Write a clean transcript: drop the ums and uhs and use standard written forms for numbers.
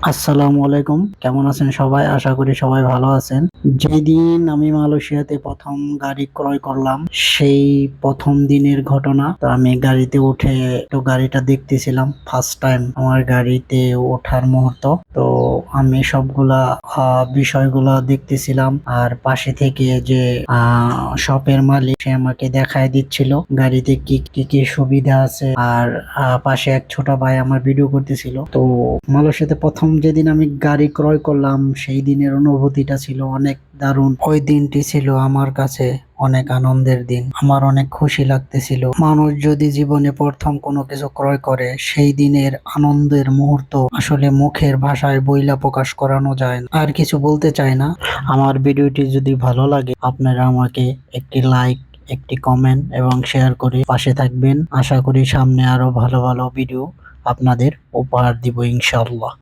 আসসালামু আলাইকুম, কেমন আছেন সবাই? আশা করি সবাই ভালো আছেন। যেদিন আমি মালয়েশিয়াতে প্রথম গাড়ি ক্রয় করলাম, সেই প্রথম দিনের ঘটনা। তো আমি গাড়িতে উঠে তো গাড়িটা দেখতেছিলাম, ফার্স্ট টাইম আমার গাড়িতে ওঠার মুহূর্ত। তো আমি সবগুলা বিষয়গুলা দেখতেছিলাম, আর পাশে থেকে যে শপের মালিক, সে আমাকে দেখায় দিচ্ছিল গাড়িতে কি কি কি সুবিধা আছে। আর পাশে এক ছোট ভাই আমার ভিডিও করতেছিল। তো মালয়েশিয়াতে প্রথম যেদিন আমি গাড়ি ক্রয় করলাম, সেই দিনের অনুভূতিটা ছিল অনেক দারুণ। ওই দিনটি ছিল আমার কাছে অনেক আনন্দের দিন। আমার অনেক খুশি লাগতেছিল। মানুষ যদি জীবনে প্রথম কোনো কিছু ক্রয় করে, সেই দিনের আনন্দের মুহূর্ত আসলে মুখের ভাষায় বইলা প্রকাশ করানো যায় না। আর কিছু বলতে চাই না। আমার ভিডিওটি যদি ভালো লাগে, আপনারা আমাকে একটি লাইক, একটি কমেন্ট এবং শেয়ার করে পাশে থাকবেন। আশা করি সামনে আরো ভালো ভালো ভিডিও আপনাদের উপহার দিব ইনশাআল্লাহ।